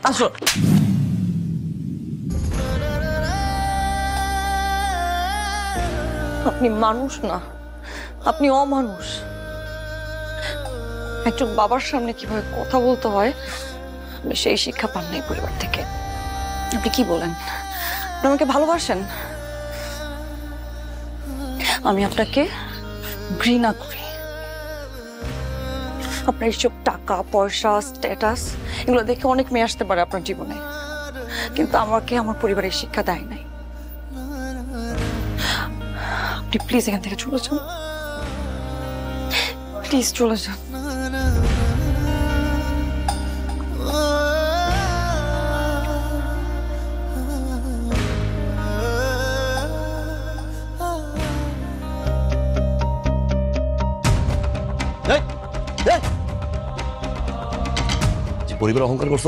আসো। আপনি মানুষ না, আপনি অমানুষ। একজন বাবার সামনে কিভাবে কথা বলতে হয় আপনি সেই শিক্ষা পান নাই পরিবার থেকে। আপনি কি বলেন? আপনি আমাকে ভালোবাসেন? আমি আপনাকে ঘৃণা করি। আপনার এইসব টাকা পয়সা স্ট্যাটাস এগুলো দেখে অনেক মেয়ে আসতে পারে আপনার জীবনে, কিন্তু আমাকে আমার পরিবারের শিক্ষা দেয় নাই। আপনি প্লিজ এখান থেকে চলে যান, প্লিজ চলে যান। পরিবার অহংকার করছে